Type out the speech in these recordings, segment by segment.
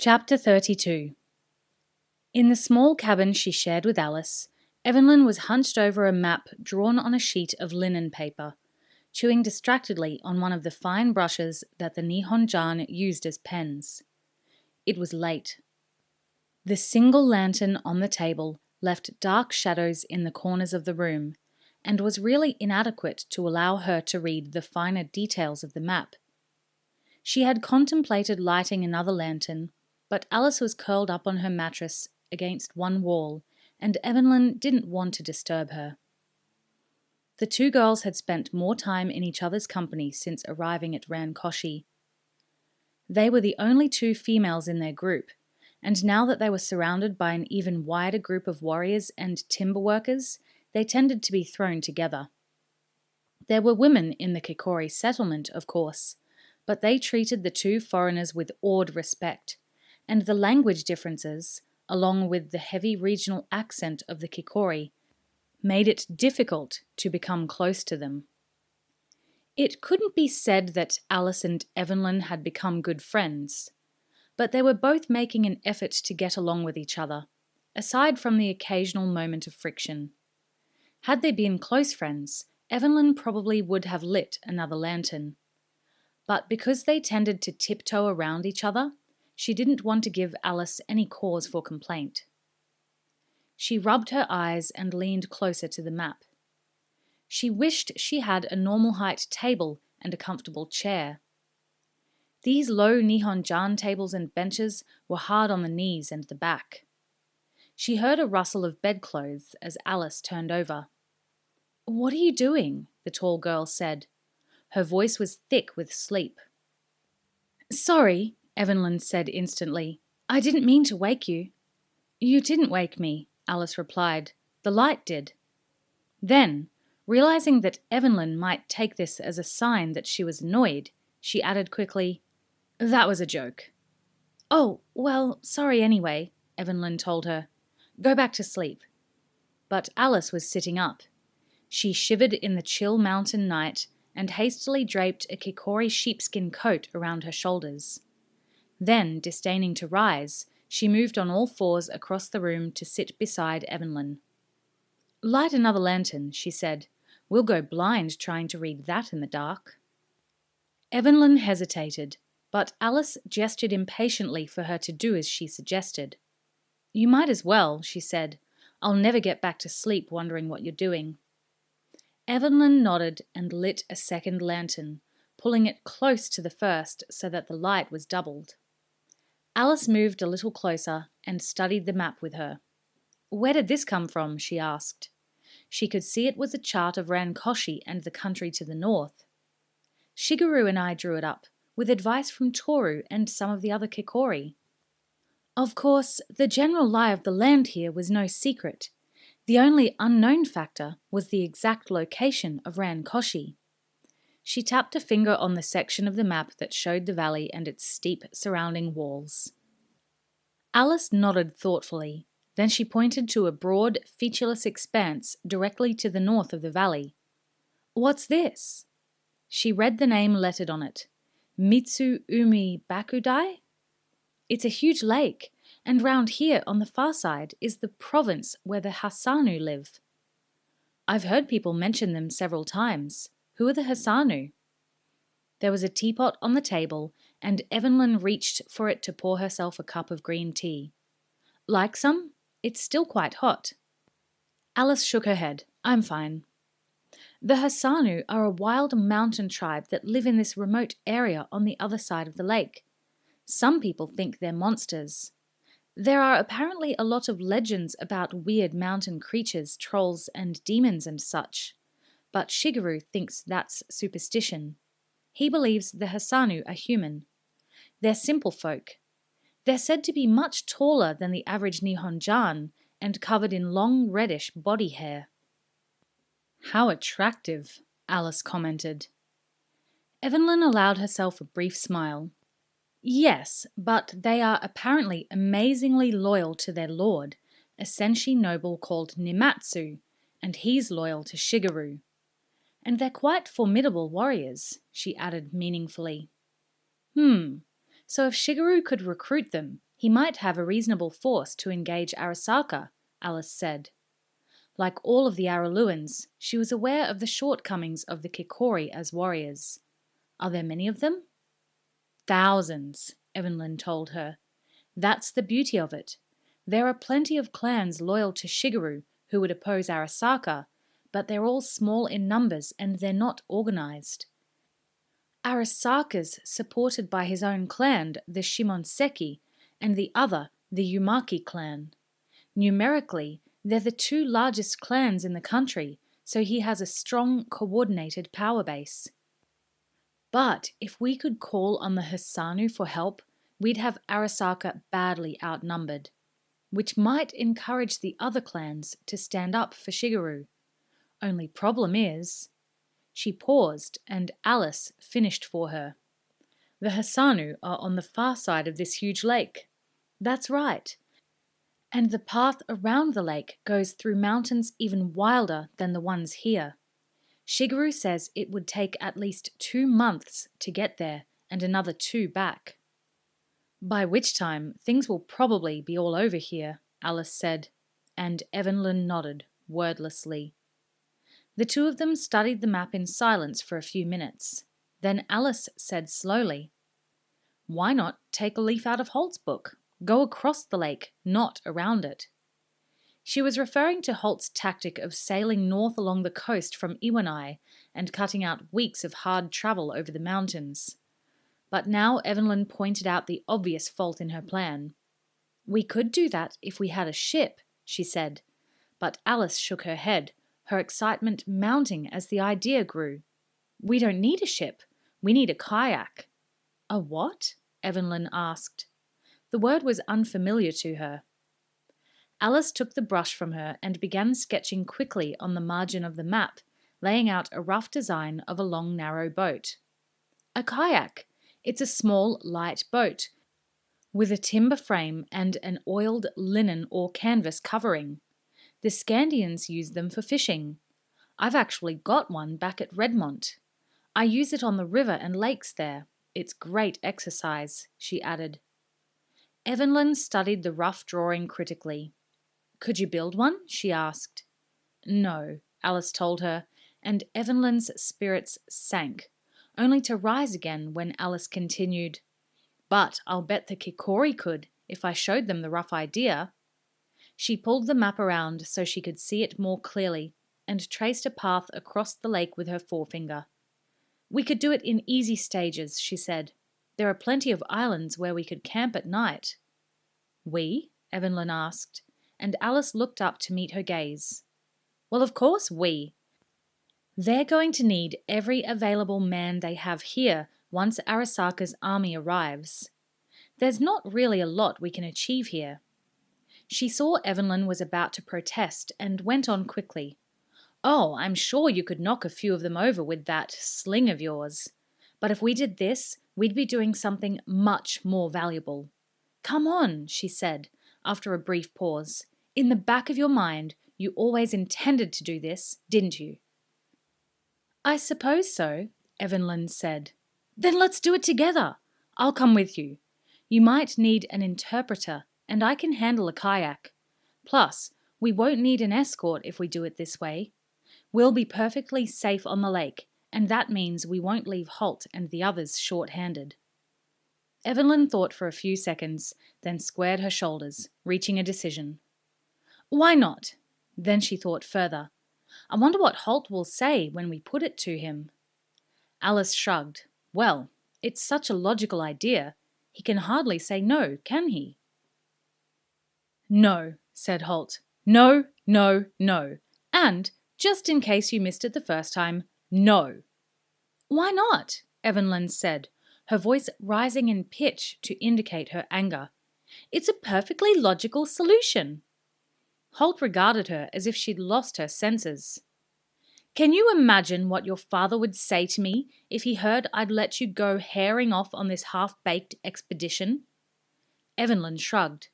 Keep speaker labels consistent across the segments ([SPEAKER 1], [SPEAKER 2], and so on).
[SPEAKER 1] Chapter 32. In the small cabin she shared with Alice, Evelyn was hunched over a map drawn on a sheet of linen paper, chewing distractedly on one of the fine brushes that the Nihon-Ja used as pens. It was late. The single lantern on the table left dark shadows in the corners of the room, and was really inadequate to allow her to read the finer details of the map. She had contemplated lighting another lantern, but Alice was curled up on her mattress against one wall, and Evelyn didn't want to disturb her. The two girls had spent more time in each other's company since arriving at Rankoshi. They were the only two females in their group, and now that they were surrounded by an even wider group of warriors and timber workers, they tended to be thrown together. There were women in the Kikori settlement, of course, but they treated the two foreigners with awed respect, and the language differences, along with the heavy regional accent of the Kikori, made it difficult to become close to them. It couldn't be said that Alice and Evelyn had become good friends, but they were both making an effort to get along with each other, aside from the occasional moment of friction. Had they been close friends, Evelyn probably would have lit another lantern. But because they tended to tiptoe around each other, she didn't want to give Alice any cause for complaint. She rubbed her eyes and leaned closer to the map. She wished she had a normal height table and a comfortable chair. These low Nihon-Ja tables and benches were hard on the knees and the back. She heard a rustle of bedclothes as Alice turned over. "What are you doing?" the tall girl said. Her voice was thick with sleep. "Sorry," Evelyn said instantly. "I didn't mean to wake you." "You didn't wake me," Alice replied. "The light did." Then, realizing that Evelyn might take this as a sign that she was annoyed, she added quickly, "That was a joke." "Oh, well, sorry anyway," Evelyn told her. "Go back to sleep." But Alice was sitting up. She shivered in the chill mountain night and hastily draped a Kikori sheepskin coat around her shoulders. Then, disdaining to rise, she moved on all fours across the room to sit beside Evelyn. "Light another lantern," she said. "We'll go blind trying to read that in the dark." Evelyn hesitated, but Alice gestured impatiently for her to do as she suggested. "You might as well," she said. "I'll never get back to sleep wondering what you're doing." Evelyn nodded and lit a second lantern, pulling it close to the first so that the light was doubled. Alice moved a little closer and studied the map with her. "Where did this come from?" she asked. She could see it was a chart of Rankoshi and the country to the north. "Shigeru and I drew it up, with advice from Toru and some of the other Kikori. Of course, the general lie of the land here was no secret. The only unknown factor was the exact location of Rankoshi." She tapped a finger on the section of the map that showed the valley and its steep surrounding walls. Alice nodded thoughtfully. Then she pointed to a broad, featureless expanse directly to the north of the valley. "What's this?" She read the name lettered on it. "Mitsu Umi Bakudai?" "It's a huge lake, and round here on the far side is the province where the Hasanu live." "I've heard people mention them several times. Who are the Hasanu?" There was a teapot on the table, and Evelyn reached for it to pour herself a cup of green tea. "Like some? It's still quite hot." Alice shook her head. "I'm fine." "The Hasanu are a wild mountain tribe that live in this remote area on the other side of the lake. Some people think they're monsters. There are apparently a lot of legends about weird mountain creatures, trolls, and demons and such. But Shigeru thinks that's superstition. He believes the Hasanu are human. They're simple folk. They're said to be much taller than the average Nihon-Ja and covered in long reddish body hair." "How attractive," Alice commented. Evelyn allowed herself a brief smile. "Yes, but they are apparently amazingly loyal to their lord, a senshi noble called Nimatsu, and he's loyal to Shigeru. And they're quite formidable warriors," she added meaningfully. So if Shigeru could recruit them, He might have a reasonable force to engage Arasaka, Alice said. Like all of the Araluens, she was aware of the shortcomings of the Kikori as warriors. Are there many of them? Thousands, Evelyn told her. That's the beauty of it. There are plenty of clans loyal to Shigeru who would oppose Arasaka, but they're all small in numbers and they're not organized. Arasaka's supported by his own clan, the Shimonseki, and the other, the Yumaki clan. Numerically, they're the two largest clans in the country, so he has a strong, coordinated power base. But if we could call on the Hasanu for help, we'd have Arasaka badly outnumbered, which might encourage the other clans to stand up for Shigeru. Only problem is... She paused, and Alice finished for her. The Hasanu are on the far side of this huge lake. That's right. And the path around the lake goes through mountains even wilder than the ones here. Shigeru says it would take at least 2 months to get there and another 2 back. By which time things will probably be all over here, Alice said, and Evelyn nodded wordlessly. The two of them studied the map in silence for a few minutes. Then Alice said slowly, "Why not take a leaf out of Holt's book? Go across the lake, not around it." She was referring to Holt's tactic of sailing north along the coast from Iwanai and cutting out weeks of hard travel over the mountains. But now Evelyn pointed out the obvious fault in her plan. "We could do that if we had a ship," she said. But Alice shook her head, her excitement mounting as the idea grew. "We don't need a ship. We need a kayak." "A what?" Evelyn asked. The word was unfamiliar to her. Alice took the brush from her and began sketching quickly on the margin of the map, laying out a rough design of a long, narrow boat. "A kayak. It's a small, light boat, with a timber frame and an oiled linen or canvas covering. The Scandians use them for fishing. I've actually got one back at Redmont. I use it on the river and lakes there. It's great exercise," she added. Evelyn studied the rough drawing critically. "Could you build one?" she asked. "No," Alice told her, and Evelyn's spirits sank, only to rise again when Alice continued, "But I'll bet the Kikori could, if I showed them the rough idea." She pulled the map around so she could see it more clearly and traced a path across the lake with her forefinger. "We could do it in easy stages," she said. "There are plenty of islands where we could camp at night." "We?" Evelyn asked, and Alice looked up to meet her gaze. "Well, of course we. They're going to need every available man they have here once Arasaka's army arrives. There's not really a lot we can achieve here." She saw Evelyn was about to protest and went on quickly. "Oh, I'm sure you could knock a few of them over with that sling of yours. But if we did this, we'd be doing something much more valuable. Come on," she said, after a brief pause. "In the back of your mind, you always intended to do this, didn't you?" "I suppose so," Evelyn said. "Then let's do it together. I'll come with you. You might need an interpreter, and I can handle a kayak. Plus, we won't need an escort if we do it this way. We'll be perfectly safe on the lake, and that means we won't leave Holt and the others short-handed." Evelyn thought for a few seconds, then squared her shoulders, reaching a decision. "Why not?" Then she thought further. "I wonder what Holt will say when we put it to him." Alice shrugged. "Well, it's such a logical idea. He can hardly say no, can he?" "No," said Holt. "No, no, no. And, just in case you missed it the first time, no." "Why not?" Evelyn said, her voice rising in pitch to indicate her anger. "It's a perfectly logical solution." Holt regarded her as if she'd lost her senses. "Can you imagine what your father would say to me if he heard I'd let you go herring off on this half-baked expedition?" Evelyn shrugged.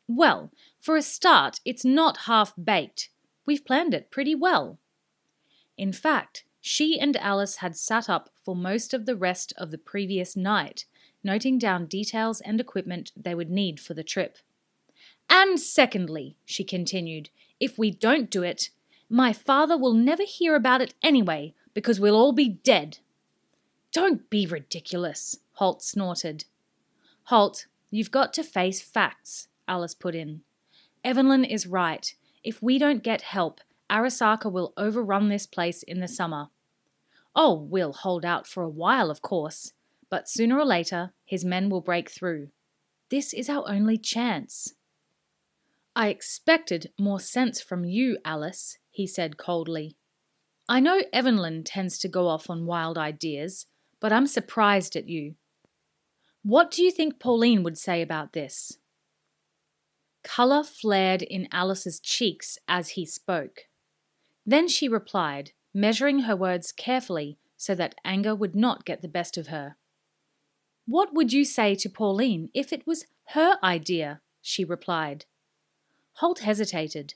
[SPEAKER 1] "Well, for a start, it's not half-baked. We've planned it pretty well." In fact, she and Alice had sat up for most of the rest of the previous night, noting down details and equipment they would need for the trip. "And secondly," she continued, "if we don't do it, my father will never hear about it anyway, because we'll all be dead." "Don't be ridiculous," Holt snorted. "Holt, you've got to face facts," Alice put in. "Evelyn is right. If we don't get help, Arasaka will overrun this place in the summer. Oh, we'll hold out for a while, of course, but sooner or later his men will break through. This is our only chance." "I expected more sense from you, Alice," he said coldly. "I know Evelyn tends to go off on wild ideas, but I'm surprised at you. What do you think Pauline would say about this?" Colour flared in Alice's cheeks as he spoke. Then she replied, measuring her words carefully so that anger would not get the best of her. "What would you say to Pauline if it was her idea?" she replied. Holt hesitated.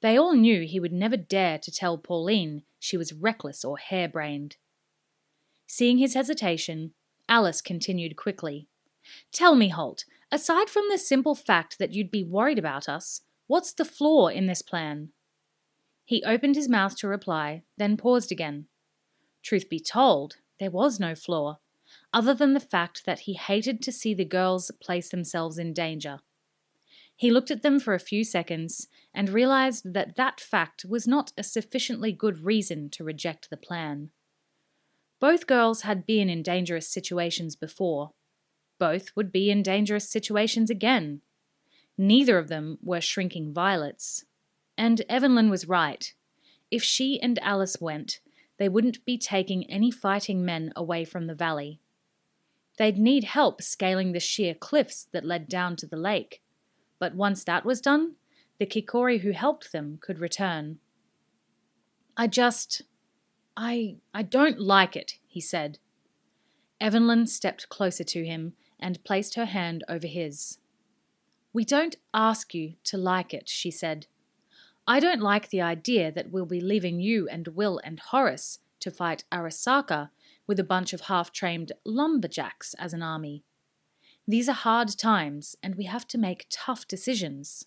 [SPEAKER 1] They all knew he would never dare to tell Pauline she was reckless or harebrained. Seeing his hesitation, Alice continued quickly. "Tell me, Holt, aside from the simple fact that you'd be worried about us, what's the flaw in this plan?" He opened his mouth to reply, then paused again. Truth be told, there was no flaw, other than the fact that he hated to see the girls place themselves in danger. He looked at them for a few seconds and realized that that fact was not a sufficiently good reason to reject the plan. Both girls had been in dangerous situations before. Both would be in dangerous situations again. Neither of them were shrinking violets. And Evelyn was right. If she and Alice went, they wouldn't be taking any fighting men away from the valley. They'd need help scaling the sheer cliffs that led down to the lake. But once that was done, the Kikori who helped them could return. I don't like it," he said. Evelyn stepped closer to him and placed her hand over his. "We don't ask you to like it," she said. "I don't like the idea that we'll be leaving you and Will and Horace to fight Arasaka with a bunch of half-trained lumberjacks as an army. These are hard times, and we have to make tough decisions."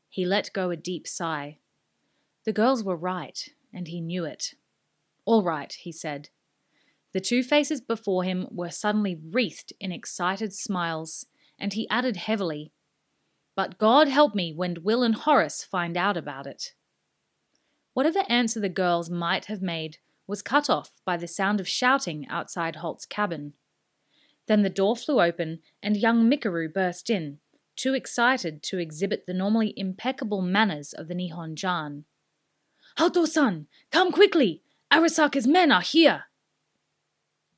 [SPEAKER 1] He let go a deep sigh. The girls were right, and he knew it. "All right," he said. The two faces before him were suddenly wreathed in excited smiles, and he added heavily, "But God help me when Will and Horace find out about it." Whatever answer the girls might have made was cut off by the sound of shouting outside Holt's cabin. Then the door flew open and young Mikaru burst in, too excited to exhibit the normally impeccable manners of the Nihon-Jan. "Hato-san, come quickly! Arasaka's men are here!"